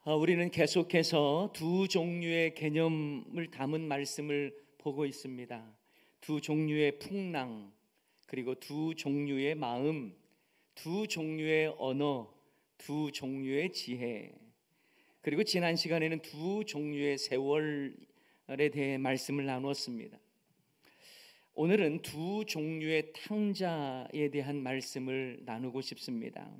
우리는 계속해서 두 종류의 개념을 담은 말씀을 보고 있습니다. 두 종류의 풍랑, 그리고 두 종류의 마음, 두 종류의 언어, 두 종류의 지혜, 그리고 지난 시간에는 두 종류의 세월에 대해 말씀을 나누었습니다. 오늘은 두 종류의 탕자에 대한 말씀을 나누고 싶습니다.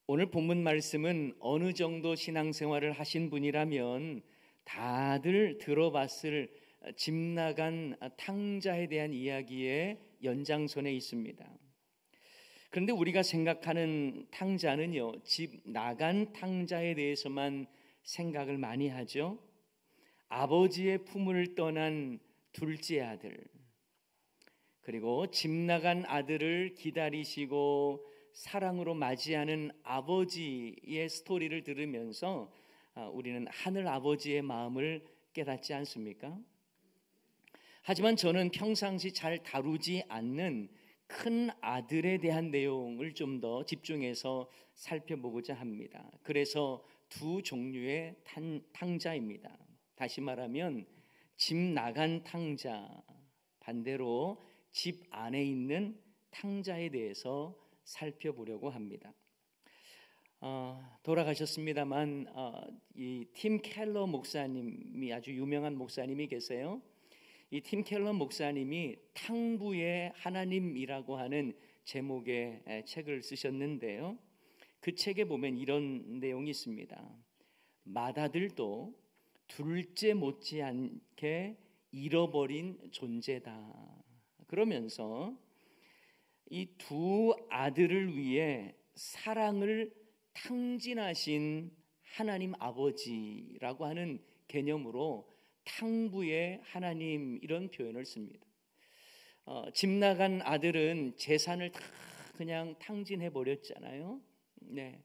오늘 본문 말씀은 어느 정도 신앙생활을 하신 분이라면 다들 들어봤을 집 나간 탕자에 대한 이야기의 연장선에 있습니다. 그런데 우리가 생각하는 탕자는요, 집 나간 탕자에 대해서만 생각을 많이 하죠. 아버지의 품을 떠난 둘째 아들, 그리고 집 나간 아들을 기다리시고 사랑으로 맞이하는 아버지의 스토리를 들으면서 우리는 하늘 아버지의 마음을 깨닫지 않습니까? 하지만 저는 평상시 잘 다루지 않는 큰 아들에 대한 내용을 좀 더 집중해서 살펴보고자 합니다. 그래서 두 종류의 탕자입니다. 다시 말하면 집 나간 탕자, 반대로 집 안에 있는 탕자에 대해서 살펴보려고 합니다. 돌아가셨습니다만 이 팀 켈러 목사님이 아주 유명한 목사님이 계세요. 이 팀 켈러 목사님이 탕부의 하나님이라고 하는 제목의 책을 쓰셨는데요. 그 책에 보면 이런 내용이 있습니다. 맏아들도 둘째 못지않게 잃어버린 존재다. 그러면서 이 두 아들을 위해 사랑을 탕진하신 하나님 아버지라고 하는 개념으로 탕부의 하나님, 이런 표현을 씁니다. 집 나간 아들은 재산을 다 그냥 탕진해 버렸잖아요. 네.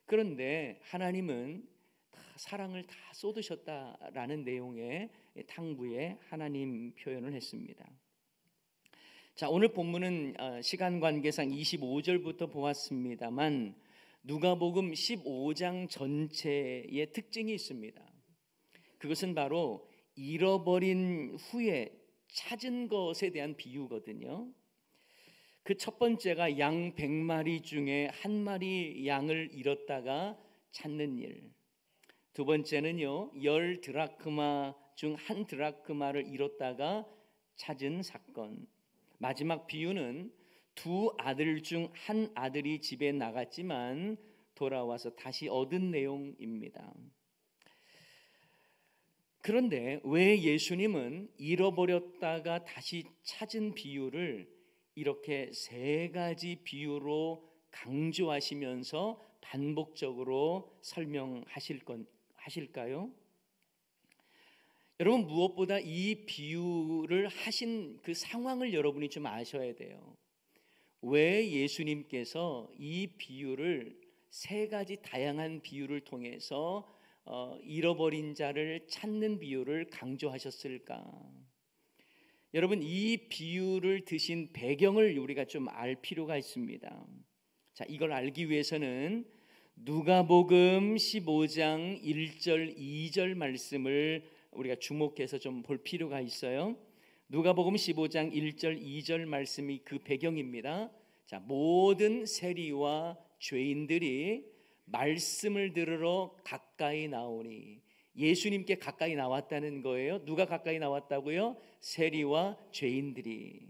그런데 하나님은 다 사랑을 다 쏟으셨다라는 내용의 탕부의 하나님 표현을 했습니다. 자, 오늘 본문은 시간 관계상 25절부터 보았습니다만 누가복음 15장 전체의 특징이 있습니다. 그것은 바로 잃어버린 후에 찾은 것에 대한 비유거든요. 그 첫 번째가 양 100마리 중에 한 마리 양을 잃었다가 찾는 일. 두 번째는요, 10 드라크마 중 한 드라크마를 잃었다가 찾은 사건. 마지막 비유는 두 아들 중 한 아들이 집에 나갔지만 돌아와서 다시 얻은 내용입니다. 그런데 왜 예수님은 잃어버렸다가 다시 찾은 비유를 이렇게 세 가지 비유로 강조하시면서 반복적으로 설명하실까요? 여러분, 무엇보다 이 비유를 하신 그 상황을 여러분이 좀 아셔야 돼요. 왜 예수님께서 이 비유를 세 가지 다양한 비유를 통해서 잃어버린 자를 찾는 비유를 강조하셨을까? 여러분, 이 비유를 드신 배경을 우리가 좀 알 필요가 있습니다. 자, 이걸 알기 위해서는 누가복음 15장 1절 2절 말씀을 우리가 주목해서 좀 볼 필요가 있어요. 누가복음 15장 1절 2절 말씀이 그 배경입니다. 자, 모든 세리와 죄인들이 말씀을 들으러 가까이 나오니, 예수님께 가까이 나왔다는 거예요. 누가 가까이 나왔다고요? 세리와 죄인들이.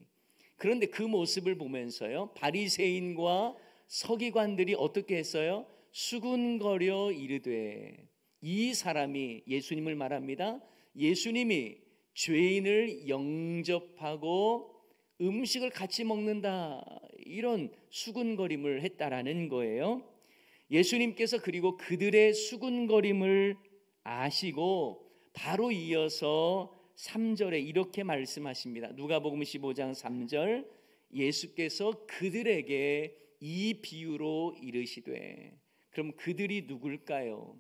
그런데 그 모습을 보면서요, 바리새인과 서기관들이 어떻게 했어요? 수군거려 이르되, 이 사람이, 예수님을 말합니다. 예수님이 죄인을 영접하고 음식을 같이 먹는다, 이런 수군거림을 했다라는 거예요. 예수님께서 그리고 그들의 수군거림을 아시고 바로 이어서 3절에 이렇게 말씀하십니다. 누가복음 15장 3절, 예수께서 그들에게 이 비유로 이르시되. 그럼 그들이 누굴까요?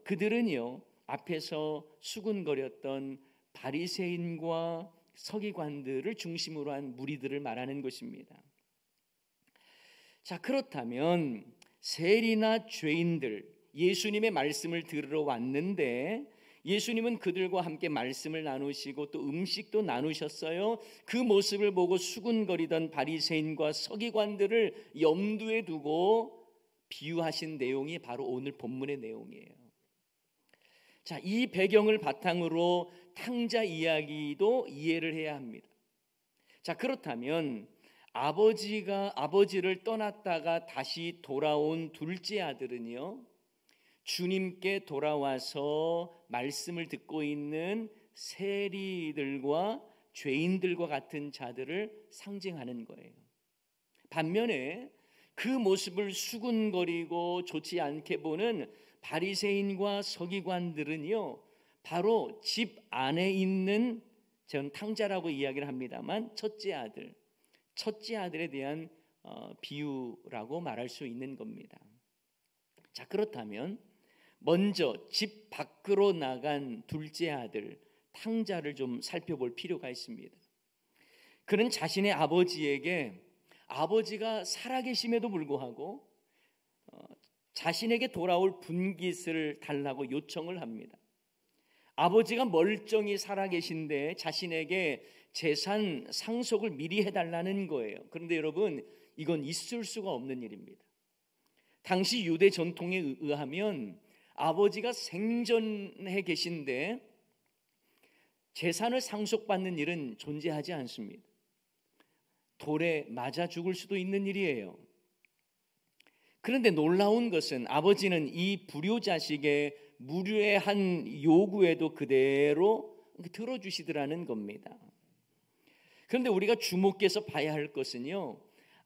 그들은요, 앞에서 수군거렸던 바리새인과 서기관들을 중심으로 한 무리들을 말하는 것입니다. 자, 그렇다면 세리나 죄인들, 예수님의 말씀을 들으러 왔는데 예수님은 그들과 함께 말씀을 나누시고 또 음식도 나누셨어요. 그 모습을 보고 수군거리던 바리새인과 서기관들을 염두에 두고 비유하신 내용이 바로 오늘 본문의 내용이에요. 자, 이 배경을 바탕으로 탕자 이야기도 이해를 해야 합니다. 자, 그렇다면 아버지를 떠났다가 다시 돌아온 둘째 아들은요, 주님께 돌아와서 말씀을 듣고 있는 세리들과 죄인들과 같은 자들을 상징하는 거예요. 반면에 그 모습을 수군거리고 좋지 않게 보는 바리새인과 서기관들은요, 바로 집 안에 있는, 전 탕자라고 이야기를 합니다만 첫째 아들에 대한 비유라고 말할 수 있는 겁니다. 자, 그렇다면 먼저 집 밖으로 나간 둘째 아들 탕자를 좀 살펴볼 필요가 있습니다. 그는 자신의 아버지에게, 아버지가 살아계심에도 불구하고 자신에게 돌아올 분깃을 달라고 요청을 합니다. 아버지가 멀쩡히 살아계신데 자신에게 재산 상속을 미리 해달라는 거예요. 그런데 여러분, 이건 있을 수가 없는 일입니다. 당시 유대 전통에 의하면 아버지가 생전에 계신데 재산을 상속받는 일은 존재하지 않습니다. 돌에 맞아 죽을 수도 있는 일이에요. 그런데 놀라운 것은 아버지는 이 불효자식의 무례한 요구에도 그대로 들어주시더라는 겁니다. 그런데 우리가 주목해서 봐야 할 것은요,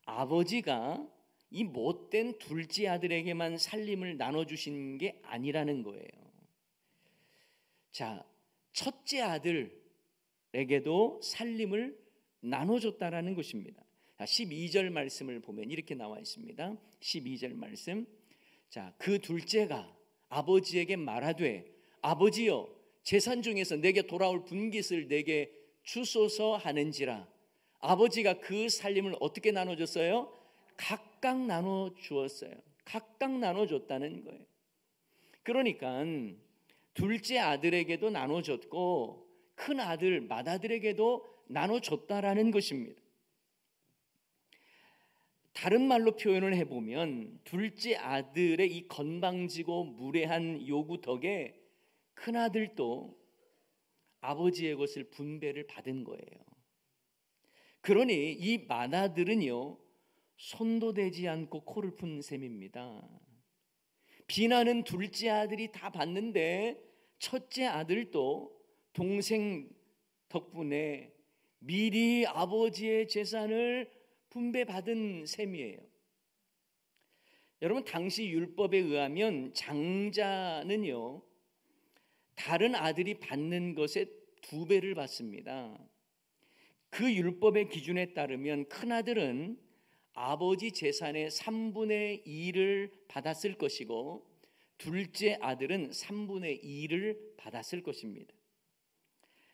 아버지가 이 못된 둘째 아들에게만 살림을 나눠주신 게 아니라는 거예요. 자, 첫째 아들에게도 살림을 나눠줬다라는 것입니다. 12절 말씀을 보면 이렇게 나와 있습니다. 12절 말씀. 자, 그 둘째가 아버지에게 말하되, 아버지여, 재산 중에서 내게 돌아올 분깃을 내게 주소서 하는지라. 아버지가 그 살림을 어떻게 나눠줬어요? 각각 나눠 주었어요. 각각 나눠줬다는 거예요. 그러니까 둘째 아들에게도 나눠줬고 큰 아들 맏아들에게도 나눠줬다라는 것입니다. 다른 말로 표현을 해보면 둘째 아들의 이 건방지고 무례한 요구 덕에 큰 아들도 아버지의 것을 분배를 받은 거예요. 그러니 이 맏아들은요, 손도 대지 않고 코를 푼 셈입니다. 비난은 둘째 아들이 다 받는데 첫째 아들도 동생 덕분에 미리 아버지의 재산을 분배받은 셈이에요. 여러분, 당시 율법에 의하면 장자는요, 다른 아들이 받는 것의 2배를 받습니다. 그 율법의 기준에 따르면 큰아들은 아버지 재산의 3분의 2를 받았을 것이고 둘째 아들은 3분의 2를 받았을 것입니다.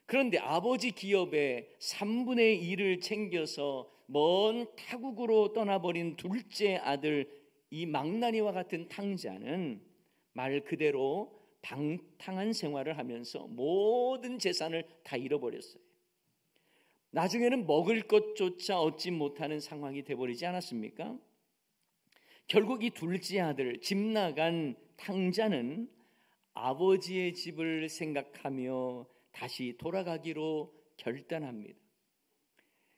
그런데 아버지 기업의 3분의 2를 챙겨서 먼 타국으로 떠나버린 둘째 아들, 이 망나니와 같은 탕자는 말 그대로 방탕한 생활을 하면서 모든 재산을 다 잃어버렸어요. 나중에는 먹을 것조차 얻지 못하는 상황이 되어버리지 않았습니까? 결국 이 둘째 아들, 집 나간 탕자는 아버지의 집을 생각하며 다시 돌아가기로 결단합니다.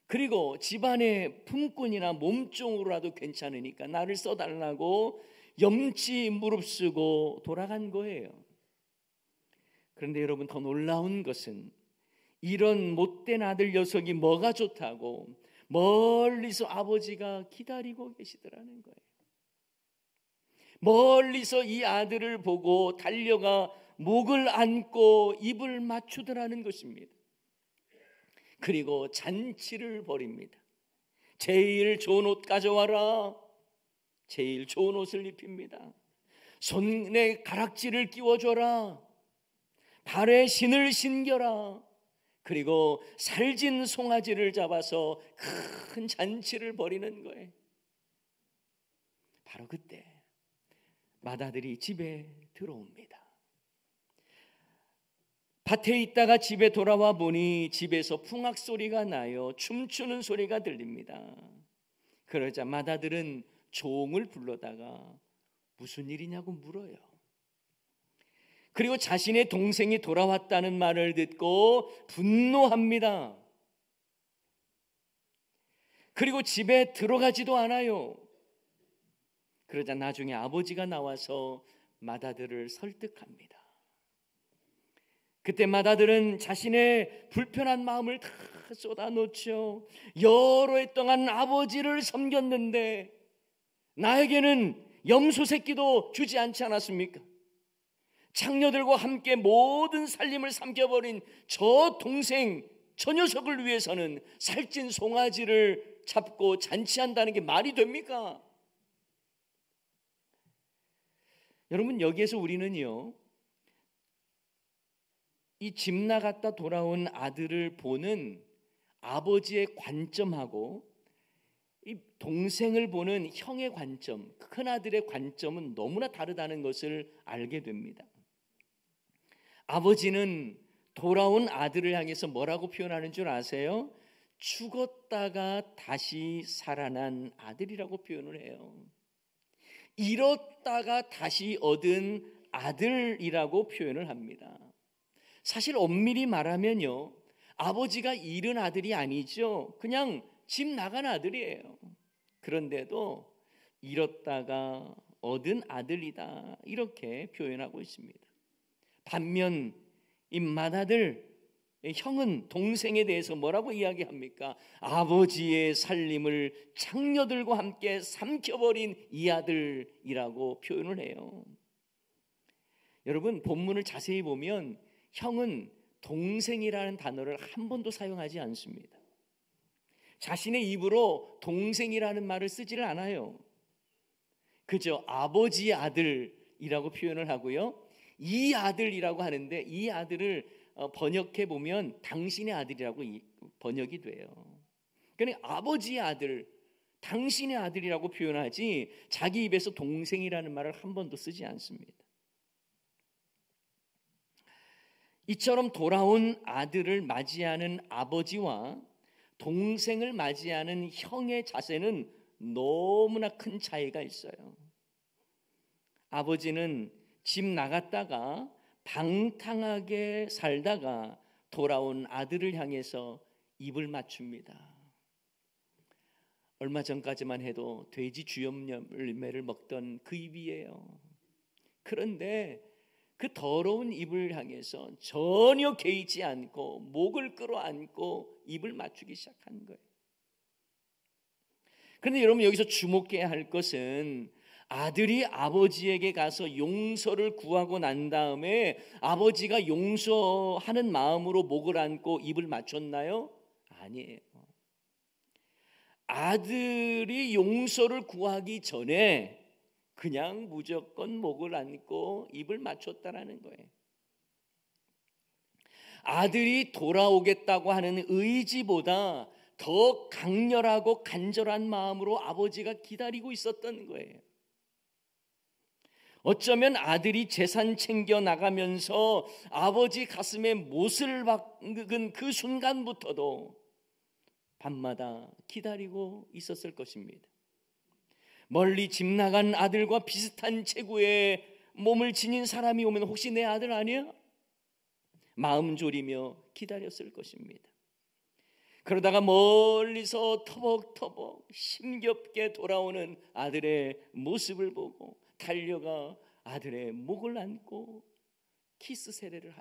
그리고 집안의 품꾼이나 몸종으로라도 괜찮으니까 나를 써달라고 염치 무릅쓰고 돌아간 거예요. 그런데 여러분, 더 놀라운 것은 이런 못된 아들 녀석이 뭐가 좋다고 멀리서 아버지가 기다리고 계시더라는 거예요. 멀리서 이 아들을 보고 달려가 목을 안고 입을 맞추더라는 것입니다. 그리고 잔치를 벌입니다. 제일 좋은 옷 가져와라. 제일 좋은 옷을 입힙니다. 손에 가락지를 끼워줘라. 발에 신을 신겨라. 그리고 살진 송아지를 잡아서 큰 잔치를 벌이는 거예요. 바로 그때 맏아들이 집에 들어옵니다. 밭에 있다가 집에 돌아와 보니 집에서 풍악 소리가 나요. 춤추는 소리가 들립니다. 그러자 맏아들은 종을 불러다가 무슨 일이냐고 물어요. 그리고 자신의 동생이 돌아왔다는 말을 듣고 분노합니다. 그리고 집에 들어가지도 않아요. 그러자 나중에 아버지가 나와서 맏아들을 설득합니다. 그때 맏아들은 자신의 불편한 마음을 다 쏟아놓죠. 여러 해 동안 아버지를 섬겼는데 나에게는 염소 새끼도 주지 않지 않았습니까? 장녀들과 함께 모든 살림을 삼켜버린 저 동생, 저 녀석을 위해서는 살찐 송아지를 잡고 잔치한다는 게 말이 됩니까? 여러분, 여기에서 우리는요, 이 집 나갔다 돌아온 아들을 보는 아버지의 관점하고 이 동생을 보는 형의 관점, 큰아들의 관점은 너무나 다르다는 것을 알게 됩니다. 아버지는 돌아온 아들을 향해서 뭐라고 표현하는 줄 아세요? 죽었다가 다시 살아난 아들이라고 표현을 해요. 잃었다가 다시 얻은 아들이라고 표현을 합니다. 사실 엄밀히 말하면요, 아버지가 잃은 아들이 아니죠. 그냥 집 나간 아들이에요. 그런데도 잃었다가 얻은 아들이다, 이렇게 표현하고 있습니다. 반면 이 맏아들, 형은 동생에 대해서 뭐라고 이야기합니까? 아버지의 살림을 장녀들과 함께 삼켜버린 이 아들이라고 표현을 해요. 여러분, 본문을 자세히 보면 형은 동생이라는 단어를 한 번도 사용하지 않습니다. 자신의 입으로 동생이라는 말을 쓰지를 않아요. 그저 아버지의 아들이라고 표현을 하고요, 이 아들이라고 하는데 이 아들을 번역해 보면 당신의 아들이라고 번역이 돼요. 그러니까 아버지의 아들, 당신의 아들이라고 표현하지 자기 입에서 동생이라는 말을 한 번도 쓰지 않습니다. 이처럼 돌아온 아들을 맞이하는 아버지와 동생을 맞이하는 형의 자세는 너무나 큰 차이가 있어요. 아버지는 집 나갔다가 방탕하게 살다가 돌아온 아들을 향해서 입을 맞춥니다. 얼마 전까지만 해도 돼지 주염열매를 먹던 그 입이에요. 그런데 그 더러운 입을 향해서 전혀 개의치 않고 목을 끌어안고 입을 맞추기 시작한 거예요. 그런데 여러분, 여기서 주목해야 할 것은 아들이 아버지에게 가서 용서를 구하고 난 다음에 아버지가 용서하는 마음으로 목을 안고 입을 맞췄나요? 아니에요. 아들이 용서를 구하기 전에 그냥 무조건 목을 안고 입을 맞췄다라는 거예요. 아들이 돌아오겠다고 하는 의지보다 더 강렬하고 간절한 마음으로 아버지가 기다리고 있었던 거예요. 어쩌면 아들이 재산 챙겨 나가면서 아버지 가슴에 못을 박은 그 순간부터도 밤마다 기다리고 있었을 것입니다. 멀리 집 나간 아들과 비슷한 체구의 몸을 지닌 사람이 오면 혹시 내 아들 아니야? 마음 졸이며 기다렸을 것입니다. 그러다가 멀리서 터벅터벅 힘겹게 돌아오는 아들의 모습을 보고 달려가 아들의 목을 안고 키스 세례를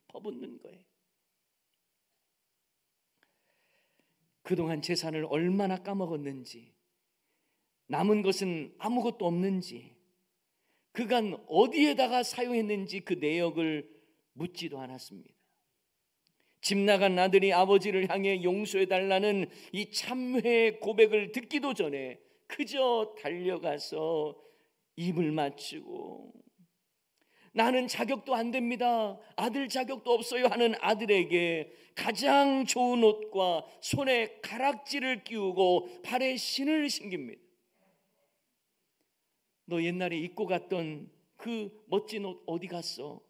퍼붓는 거예요. 그동안 재산을 얼마나 까먹었는지, 남은 것은 아무것도 없는지, 그간 어디에다가 사용했는지 그 내역을 묻지도 않았습니다. 집 나간 아들이 아버지를 향해 용서해달라는 이 참회의 고백을 듣기도 전에 그저 달려가서 입을 맞추고 나는 자격도 안 됩니다, 아들 자격도 없어요 하는 아들에게 가장 좋은 옷과 손에 가락지를 끼우고 발에 신을 신깁니다. 너 옛날에 입고 갔던 그 멋진 옷 어디 갔어?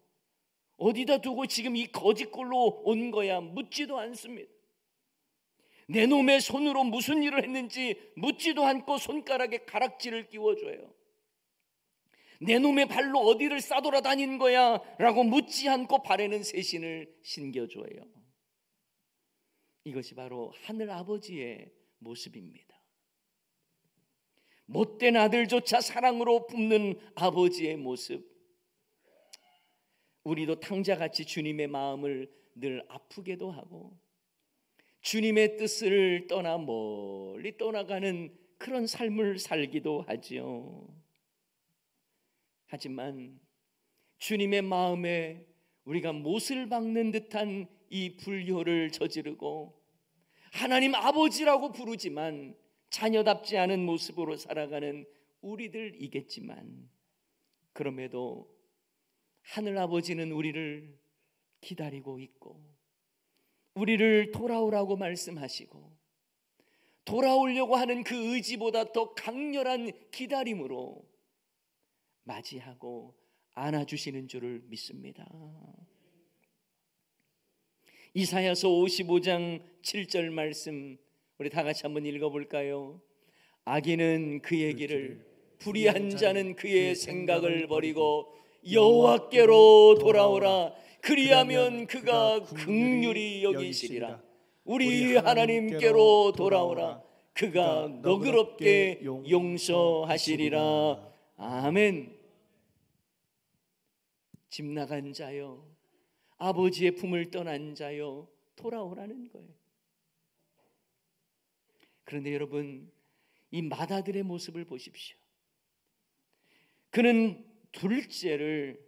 어디다 두고 지금 이 거짓골로 온 거야? 묻지도 않습니다. 내 놈의 손으로 무슨 일을 했는지 묻지도 않고 손가락에 가락지를 끼워줘요. 내 놈의 발로 어디를 싸돌아다닌 거야? 라고 묻지 않고 발에는 새신을 신겨줘요. 이것이 바로 하늘 아버지의 모습입니다. 못된 아들조차 사랑으로 품는 아버지의 모습. 우리도 탕자같이 주님의 마음을 늘 아프게도 하고 주님의 뜻을 떠나 멀리 떠나가는 그런 삶을 살기도 하지요. 하지만 주님의 마음에 우리가 못을 박는 듯한 이 불효를 저지르고 하나님 아버지라고 부르지만 자녀답지 않은 모습으로 살아가는 우리들이겠지만, 그럼에도 하늘 아버지는 우리를 기다리고 있고 우리를 돌아오라고 말씀하시고 돌아오려고 하는 그 의지보다 더 강렬한 기다림으로 맞이하고 안아주시는 줄을 믿습니다. 이사야서 55장 7절 말씀 우리 다 같이 한번 읽어볼까요? 악인은 그의 길을, 불의한 자는 그의 생각을 버리고 여호와께로 돌아오라. 그리하면 그가 긍휼히 여기시리라. 우리 하나님께로 돌아오라. 그가 너그럽게 용서하시리라. 아멘. 집 나간 자여, 아버지의 품을 떠난 자여, 돌아오라는 거예요. 그런데 여러분, 이 맏아들의 모습을 보십시오. 그는 둘째를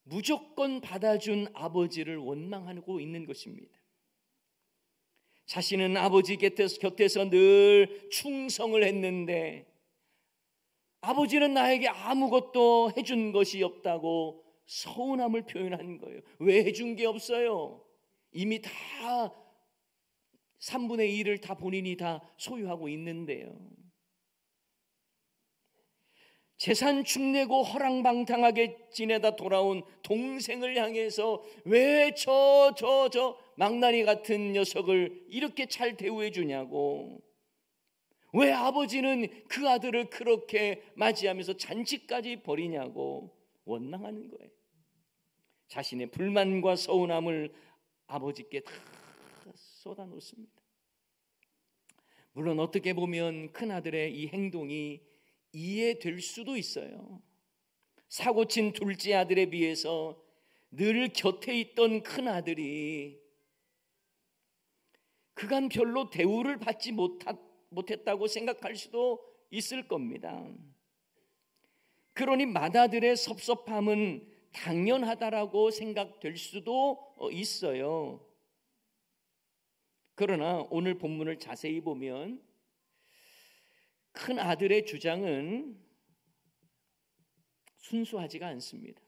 무조건 받아준 아버지를 원망하고 있는 것입니다. 자신은 아버지 곁에서 늘 충성을 했는데 아버지는 나에게 아무것도 해준 것이 없다고 서운함을 표현한 거예요. 왜 해준 게 없어요? 이미 다 3분의 1을 다 본인이 다 소유하고 있는데요. 재산 축내고 허랑방탕하게 지내다 돌아온 동생을 향해서 왜 저 망나니 같은 녀석을 이렇게 잘 대우해 주냐고, 왜 아버지는 그 아들을 그렇게 맞이하면서 잔치까지 벌이냐고 원망하는 거예요. 자신의 불만과 서운함을 아버지께 다 쏟아놓습니다. 물론 어떻게 보면 큰아들의 이 행동이 이해될 수도 있어요. 사고친 둘째 아들에 비해서 늘 곁에 있던 큰아들이 그간 별로 대우를 받지 못했다고 생각할 수도 있을 겁니다. 그러니 맏아들의 섭섭함은 당연하다라고 생각될 수도 있어요. 그러나 오늘 본문을 자세히 보면 큰 아들의 주장은 순수하지가 않습니다.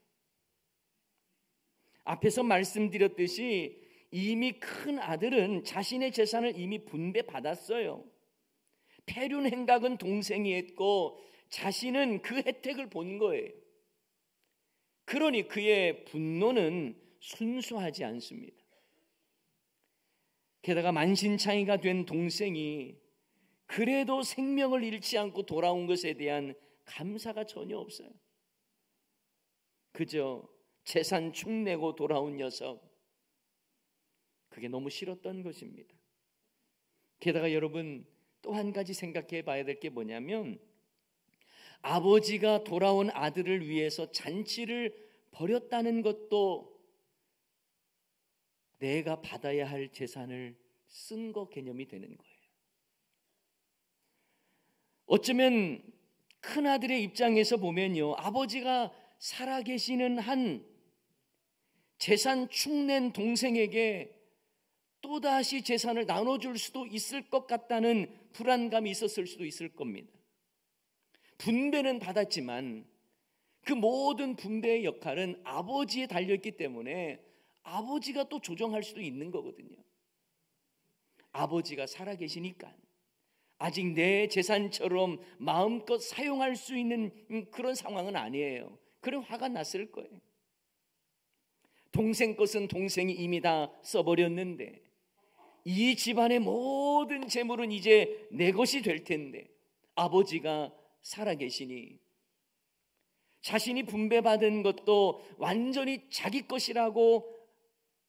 앞에서 말씀드렸듯이 이미 큰 아들은 자신의 재산을 이미 분배받았어요. 폐륜 행각은 동생이 했고 자신은 그 혜택을 본 거예요. 그러니 그의 분노는 순수하지 않습니다. 게다가 만신창이가 된 동생이 그래도 생명을 잃지 않고 돌아온 것에 대한 감사가 전혀 없어요. 그저 재산 축내고 돌아온 녀석, 그게 너무 싫었던 것입니다. 게다가 여러분 또 한 가지 생각해 봐야 될 게 뭐냐면, 아버지가 돌아온 아들을 위해서 잔치를 벌였다는 것도 내가 받아야 할 재산을 쓴 거 개념이 되는 거예요. 어쩌면 큰아들의 입장에서 보면요, 아버지가 살아계시는 한 재산 축낸 동생에게 또다시 재산을 나눠줄 수도 있을 것 같다는 불안감이 있었을 수도 있을 겁니다. 분배는 받았지만 그 모든 분배의 역할은 아버지에 달렸기 때문에 아버지가 또 조정할 수도 있는 거거든요. 아버지가 살아계시니까, 아직 내 재산처럼 마음껏 사용할 수 있는 그런 상황은 아니에요. 그럼 화가 났을 거예요. 동생 것은 동생이 이미 다 써버렸는데 이 집안의 모든 재물은 이제 내 것이 될 텐데 아버지가 살아계시니 자신이 분배받은 것도 완전히 자기 것이라고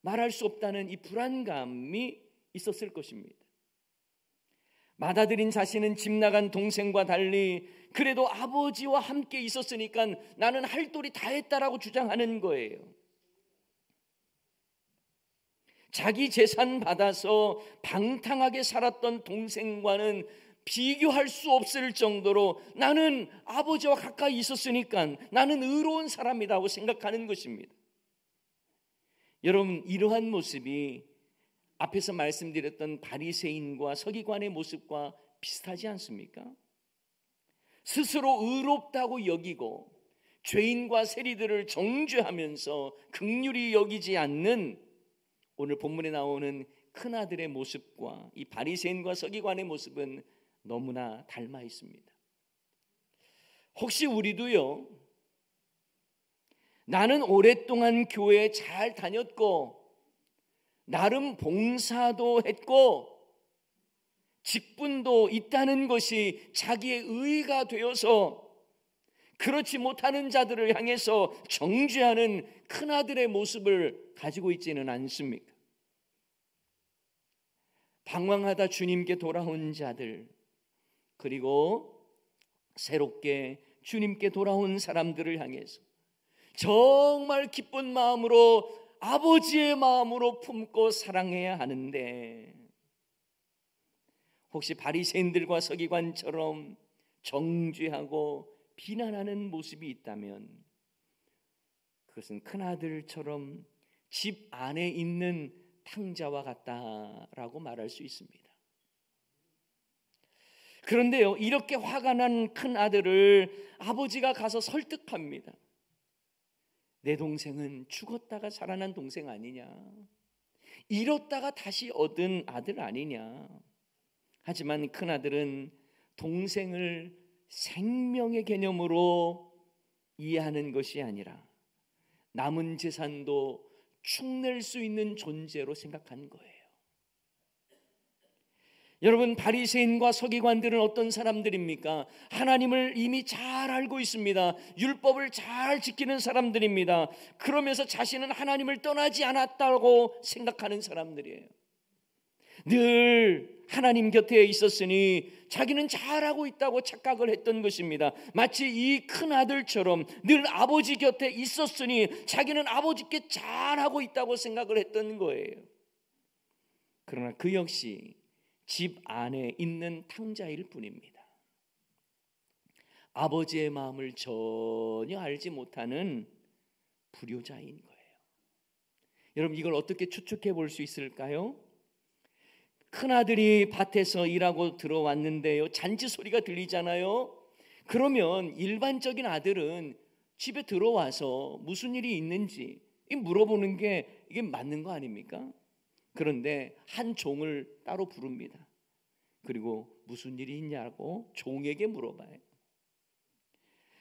말할 수 없다는 이 불안감이 있었을 것입니다. 맏아들인 자신은 집 나간 동생과 달리 그래도 아버지와 함께 있었으니까 나는 할 도리 다 했다라고 주장하는 거예요. 자기 재산 받아서 방탕하게 살았던 동생과는 비교할 수 없을 정도로 나는 아버지와 가까이 있었으니까 나는 의로운 사람이라고 생각하는 것입니다. 여러분, 이러한 모습이 앞에서 말씀드렸던 바리새인과 서기관의 모습과 비슷하지 않습니까? 스스로 의롭다고 여기고 죄인과 세리들을 정죄하면서 긍휼히 여기지 않는 오늘 본문에 나오는 큰아들의 모습과 이 바리새인과 서기관의 모습은 너무나 닮아 있습니다. 혹시 우리도요, 나는 오랫동안 교회에 잘 다녔고 나름 봉사도 했고 직분도 있다는 것이 자기의 의의가 되어서 그렇지 못하는 자들을 향해서 정죄하는 큰아들의 모습을 가지고 있지는 않습니까? 방황하다 주님께 돌아온 자들, 그리고 새롭게 주님께 돌아온 사람들을 향해서 정말 기쁜 마음으로 아버지의 마음으로 품고 사랑해야 하는데 혹시 바리새인들과 서기관처럼 정죄하고 비난하는 모습이 있다면 그것은 큰아들처럼 집 안에 있는 탕자와 같다라고 말할 수 있습니다. 그런데요, 이렇게 화가 난 큰아들을 아버지가 가서 설득합니다. 내 동생은 죽었다가 살아난 동생 아니냐, 잃었다가 다시 얻은 아들 아니냐. 하지만 큰아들은 동생을 생명의 개념으로 이해하는 것이 아니라 남은 재산도 축낼 수 있는 존재로 생각한 거예요. 여러분, 바리새인과 서기관들은 어떤 사람들입니까? 하나님을 이미 잘 알고 있습니다. 율법을 잘 지키는 사람들입니다. 그러면서 자신은 하나님을 떠나지 않았다고 생각하는 사람들이에요. 늘 하나님 곁에 있었으니 자기는 잘하고 있다고 착각을 했던 것입니다. 마치 이 큰아들처럼 늘 아버지 곁에 있었으니 자기는 아버지께 잘하고 있다고 생각을 했던 거예요. 그러나 그 역시 집 안에 있는 탕자일 뿐입니다. 아버지의 마음을 전혀 알지 못하는 불효자인 거예요. 여러분, 이걸 어떻게 추측해 볼 수 있을까요? 큰아들이 밭에서 일하고 들어왔는데요, 잔치 소리가 들리잖아요. 그러면 일반적인 아들은 집에 들어와서 무슨 일이 있는지 물어보는 게 이게 맞는 거 아닙니까? 그런데 한 종을 따로 부릅니다. 그리고 무슨 일이 있냐고 종에게 물어봐요.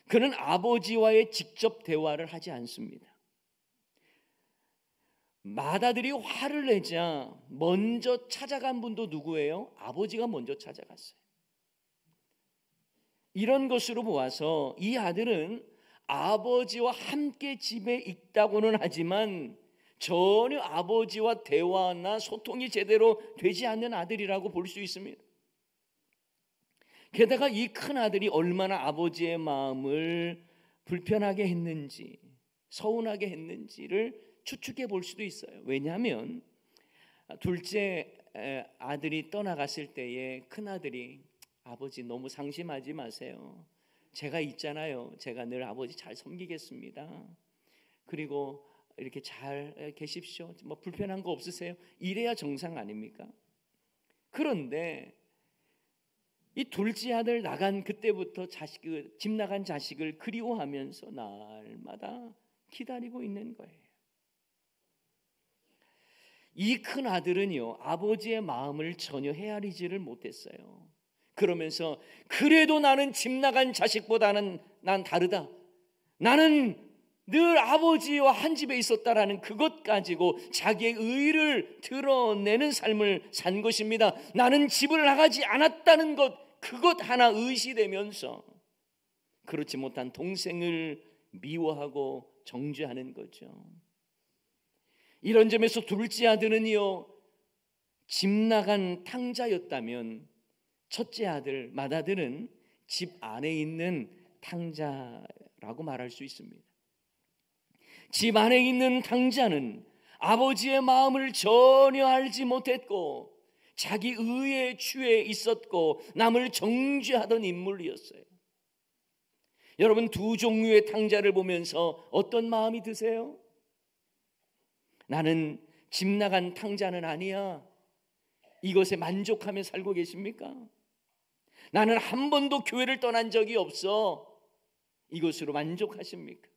그는 아버지와의 직접 대화를 하지 않습니다. 맏아들이 화를 내자 먼저 찾아간 분도 누구예요? 아버지가 먼저 찾아갔어요. 이런 것으로 보아서 이 아들은 아버지와 함께 집에 있다고는 하지만 전혀 아버지와 대화나 소통이 제대로 되지 않는 아들이라고 볼 수 있습니다. 게다가 이 큰아들이 얼마나 아버지의 마음을 불편하게 했는지, 서운하게 했는지를 추측해 볼 수도 있어요. 왜냐하면 둘째 아들이 떠나갔을 때에 큰아들이 아버지 너무 상심하지 마세요. 제가 있잖아요. 제가 늘 아버지 잘 섬기겠습니다. 그리고 이렇게 잘 계십시오. 뭐 불편한 거 없으세요? 이래야 정상 아닙니까? 그런데 이 둘째 아들 나간 그때부터 집 나간 자식을 그리워하면서 날마다 기다리고 있는 거예요. 이 큰 아들은요, 아버지의 마음을 전혀 헤아리지를 못했어요. 그러면서 그래도 나는 집 나간 자식보다는 난 다르다. 나는 늘 아버지와 한 집에 있었다라는 그것 가지고 자기의 의의를 드러내는 삶을 산 것입니다. 나는 집을 나가지 않았다는 것, 그것 하나 의시되면서 그렇지 못한 동생을 미워하고 정죄하는 거죠. 이런 점에서 둘째 아들은요, 집 나간 탕자였다면 첫째 아들 맏아들은 집 안에 있는 탕자라고 말할 수 있습니다. 집 안에 있는 탕자는 아버지의 마음을 전혀 알지 못했고 자기 의에 취해 있었고 남을 정죄하던 인물이었어요. 여러분, 두 종류의 탕자를 보면서 어떤 마음이 드세요? 나는 집 나간 탕자는 아니야, 이것에 만족하며 살고 계십니까? 나는 한 번도 교회를 떠난 적이 없어, 이것으로 만족하십니까?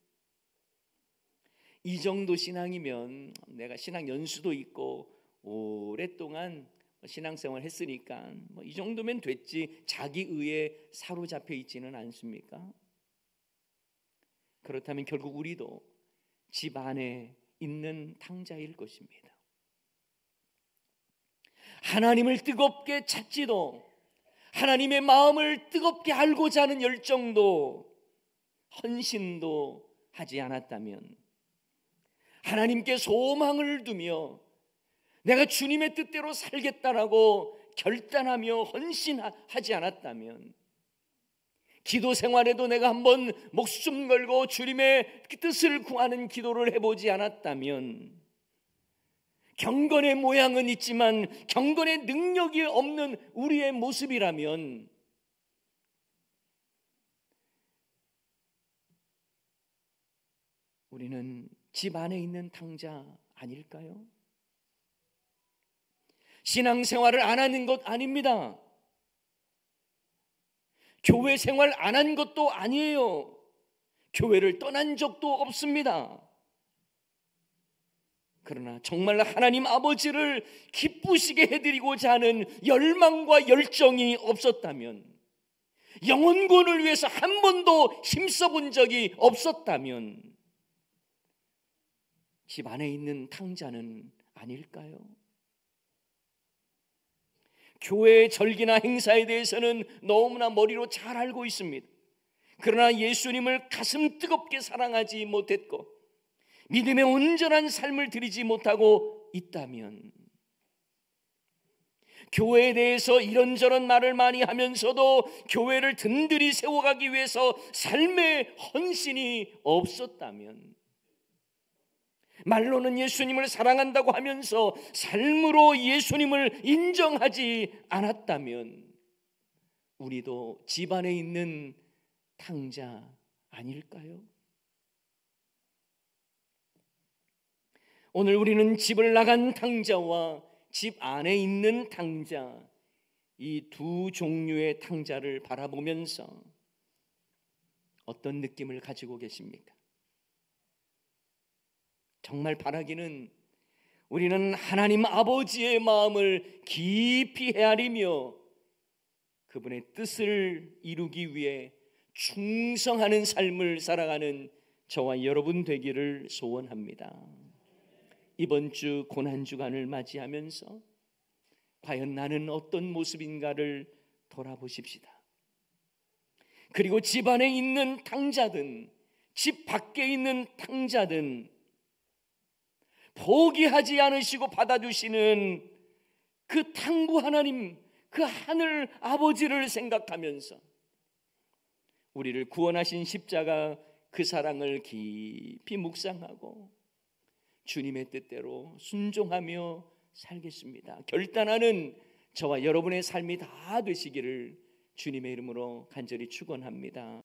이 정도 신앙이면 내가 신앙 연수도 있고 오랫동안 신앙생활 했으니까 이 정도면 됐지, 자기 의에 사로잡혀 있지는 않습니까? 그렇다면 결국 우리도 집 안에 있는 탕자일 것입니다. 하나님을 뜨겁게 찾지도 하나님의 마음을 뜨겁게 알고자 하는 열정도 헌신도 하지 않았다면, 하나님께 소망을 두며 내가 주님의 뜻대로 살겠다라고 결단하며 헌신하지 않았다면, 기도 생활에도 내가 한번 목숨 걸고 주님의 뜻을 구하는 기도를 해보지 않았다면, 경건의 모양은 있지만 경건의 능력이 없는 우리의 모습이라면 우리는 집 안에 있는 탕자 아닐까요? 신앙생활을 안 하는 것 아닙니다. 교회 생활 안 한 것도 아니에요. 교회를 떠난 적도 없습니다. 그러나 정말 하나님 아버지를 기쁘시게 해드리고자 하는 열망과 열정이 없었다면, 영혼구원을 위해서 한 번도 힘써본 적이 없었다면 집 안에 있는 탕자는 아닐까요? 교회의 절기나 행사에 대해서는 너무나 머리로 잘 알고 있습니다. 그러나 예수님을 가슴 뜨겁게 사랑하지 못했고 믿음의 온전한 삶을 드리지 못하고 있다면, 교회에 대해서 이런저런 말을 많이 하면서도 교회를 든든히 세워가기 위해서 삶의 헌신이 없었다면, 말로는 예수님을 사랑한다고 하면서 삶으로 예수님을 인정하지 않았다면 우리도 집 안에 있는 탕자 아닐까요? 오늘 우리는 집을 나간 탕자와 집 안에 있는 탕자, 이 두 종류의 탕자를 바라보면서 어떤 느낌을 가지고 계십니까? 정말 바라기는 우리는 하나님 아버지의 마음을 깊이 헤아리며 그분의 뜻을 이루기 위해 충성하는 삶을 살아가는 저와 여러분 되기를 소원합니다. 이번 주 고난주간을 맞이하면서 과연 나는 어떤 모습인가를 돌아보십시다. 그리고 집 안에 있는 탕자든 집 밖에 있는 탕자든 포기하지 않으시고 받아주시는 그 탕부 하나님, 그 하늘 아버지를 생각하면서 우리를 구원하신 십자가 그 사랑을 깊이 묵상하고 주님의 뜻대로 순종하며 살겠습니다. 결단하는 저와 여러분의 삶이 다 되시기를 주님의 이름으로 간절히 축원합니다.